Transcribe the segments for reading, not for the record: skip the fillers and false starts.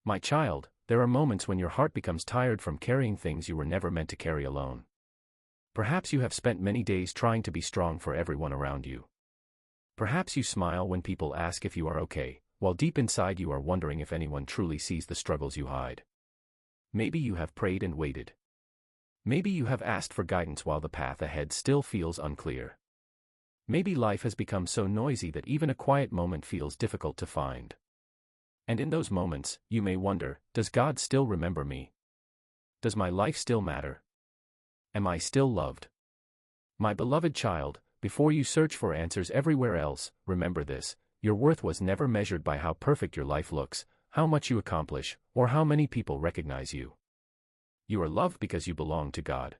My child, there are moments when your heart becomes tired from carrying things you were never meant to carry alone. Perhaps you have spent many days trying to be strong for everyone around you. Perhaps you smile when people ask if you are okay, while deep inside you are wondering if anyone truly sees the struggles you hide. Maybe you have prayed and waited. Maybe you have asked for guidance while the path ahead still feels unclear. Maybe life has become so noisy that even a quiet moment feels difficult to find. And in those moments, you may wonder, does God still remember me? Does my life still matter? Am I still loved? My beloved child, before you search for answers everywhere else, remember this: your worth was never measured by how perfect your life looks, how much you accomplish, or how many people recognize you. You are loved because you belong to God.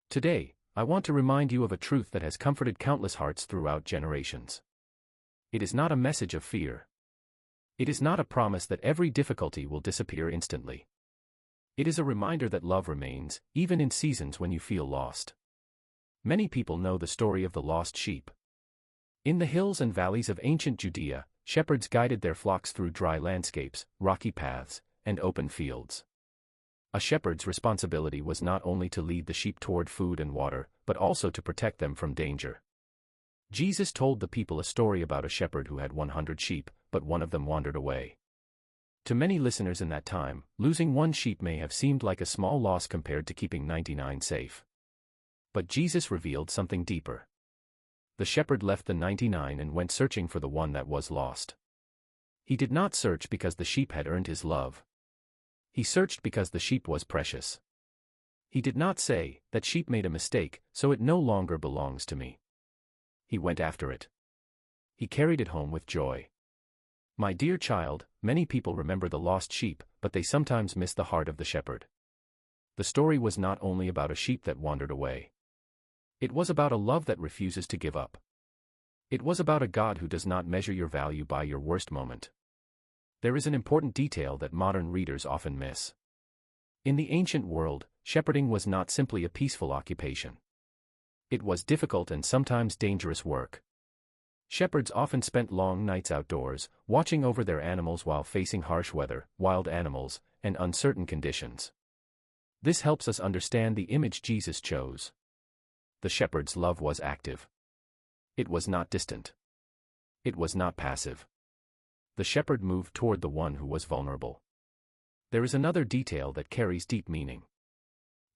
Today, I want to remind you of a truth that has comforted countless hearts throughout generations. It is not a message of fear. It is not a promise that every difficulty will disappear instantly. It is a reminder that love remains, even in seasons when you feel lost. Many people know the story of the lost sheep. In the hills and valleys of ancient Judea, shepherds guided their flocks through dry landscapes, rocky paths, and open fields. A shepherd's responsibility was not only to lead the sheep toward food and water, but also to protect them from danger. Jesus told the people a story about a shepherd who had 100 sheep, but one of them wandered away. To many listeners in that time, losing one sheep may have seemed like a small loss compared to keeping 99 safe. But Jesus revealed something deeper. The shepherd left the 99 and went searching for the one that was lost. He did not search because the sheep had earned his love. He searched because the sheep was precious. He did not say, "That sheep made a mistake, so it no longer belongs to me." He went after it. He carried it home with joy. My dear child, many people remember the lost sheep, but they sometimes miss the heart of the shepherd. The story was not only about a sheep that wandered away. It was about a love that refuses to give up. It was about a God who does not measure your value by your worst moment. There is an important detail that modern readers often miss. In the ancient world, shepherding was not simply a peaceful occupation. It was difficult and sometimes dangerous work. Shepherds often spent long nights outdoors, watching over their animals while facing harsh weather, wild animals, and uncertain conditions. This helps us understand the image Jesus chose. The shepherd's love was active. It was not distant. It was not passive. The shepherd moved toward the one who was vulnerable. There is another detail that carries deep meaning.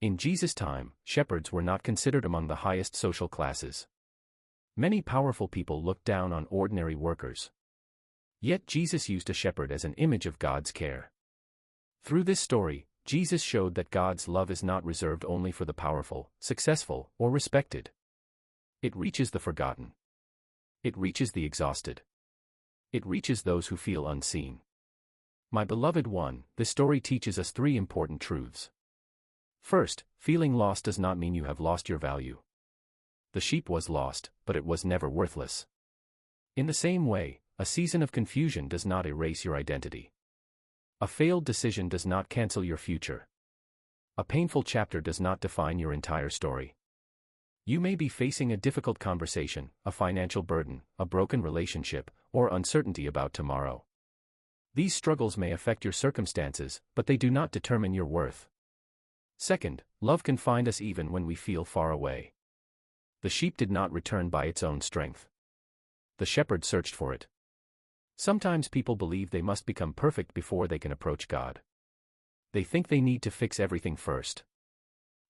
In Jesus' time, shepherds were not considered among the highest social classes. Many powerful people looked down on ordinary workers. Yet Jesus used a shepherd as an image of God's care. Through this story, Jesus showed that God's love is not reserved only for the powerful, successful, or respected. It reaches the forgotten. It reaches the exhausted. It reaches those who feel unseen. My beloved one, this story teaches us three important truths. First, feeling lost does not mean you have lost your value. The sheep was lost, but it was never worthless. In the same way, a season of confusion does not erase your identity. A failed decision does not cancel your future. A painful chapter does not define your entire story. You may be facing a difficult conversation, a financial burden, a broken relationship, or uncertainty about tomorrow. These struggles may affect your circumstances, but they do not determine your worth. Second, love can find us even when we feel far away. The sheep did not return by its own strength. The shepherd searched for it. Sometimes people believe they must become perfect before they can approach God. They think they need to fix everything first.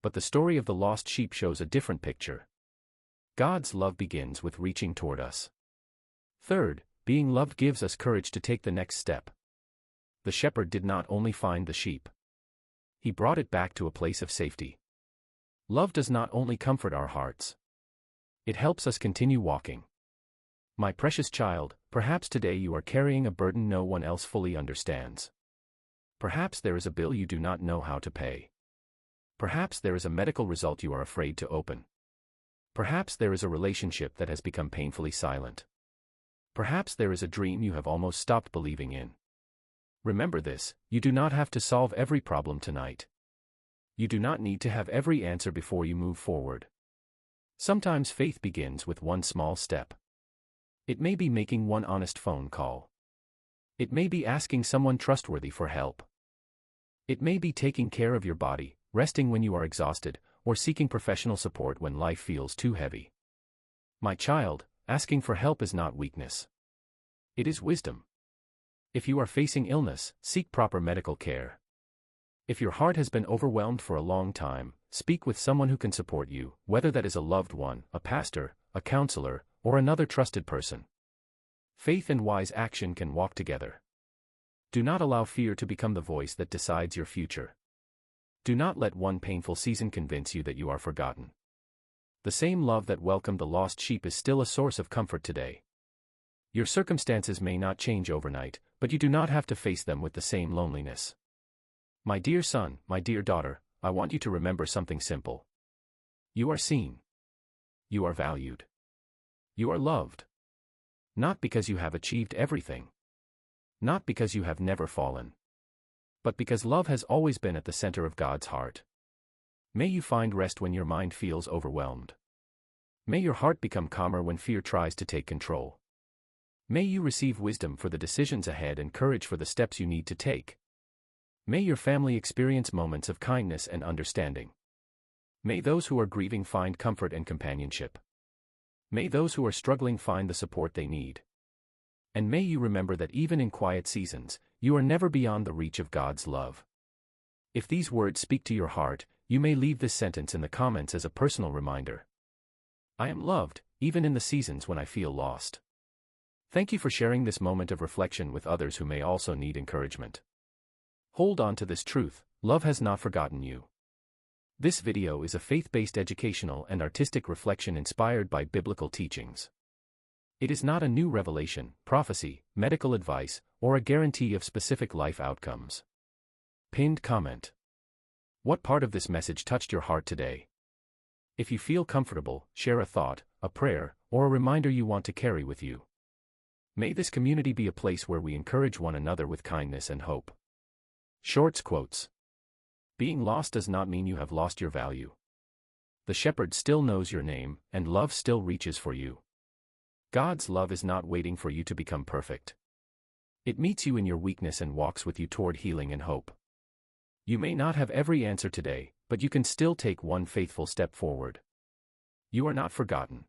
But the story of the lost sheep shows a different picture. God's love begins with reaching toward us. Third, being loved gives us courage to take the next step. The shepherd did not only find the sheep. He brought it back to a place of safety. Love does not only comfort our hearts. It helps us continue walking. My precious child, perhaps today you are carrying a burden no one else fully understands. Perhaps there is a bill you do not know how to pay. Perhaps there is a medical result you are afraid to open. Perhaps there is a relationship that has become painfully silent. Perhaps there is a dream you have almost stopped believing in. Remember this: you do not have to solve every problem tonight. You do not need to have every answer before you move forward. Sometimes faith begins with one small step. It may be making one honest phone call. It may be asking someone trustworthy for help. It may be taking care of your body, resting when you are exhausted, or seeking professional support when life feels too heavy. My child, asking for help is not weakness. It is wisdom. If you are facing illness, seek proper medical care. If your heart has been overwhelmed for a long time, speak with someone who can support you, whether that is a loved one, a pastor, a counselor, or another trusted person. Faith and wise action can walk together. Do not allow fear to become the voice that decides your future. Do not let one painful season convince you that you are forgotten. The same love that welcomed the lost sheep is still a source of comfort today. Your circumstances may not change overnight, but you do not have to face them with the same loneliness. My dear son, my dear daughter, I want you to remember something simple. You are seen. You are valued. You are loved. Not because you have achieved everything. Not because you have never fallen. But because love has always been at the center of God's heart. May you find rest when your mind feels overwhelmed. May your heart become calmer when fear tries to take control. May you receive wisdom for the decisions ahead and courage for the steps you need to take. May your family experience moments of kindness and understanding. May those who are grieving find comfort and companionship. May those who are struggling find the support they need. And may you remember that even in quiet seasons, you are never beyond the reach of God's love. If these words speak to your heart, you may leave this sentence in the comments as a personal reminder. I am loved, even in the seasons when I feel lost. Thank you for sharing this moment of reflection with others who may also need encouragement. Hold on to this truth: love has not forgotten you. This video is a faith-based educational and artistic reflection inspired by biblical teachings. It is not a new revelation, prophecy, medical advice, or a guarantee of specific life outcomes. Pinned comment. What part of this message touched your heart today? If you feel comfortable, share a thought, a prayer, or a reminder you want to carry with you. May this community be a place where we encourage one another with kindness and hope. Shorts quotes. Being lost does not mean you have lost your value. The shepherd still knows your name, and love still reaches for you. God's love is not waiting for you to become perfect. It meets you in your weakness and walks with you toward healing and hope. You may not have every answer today, but you can still take one faithful step forward. You are not forgotten.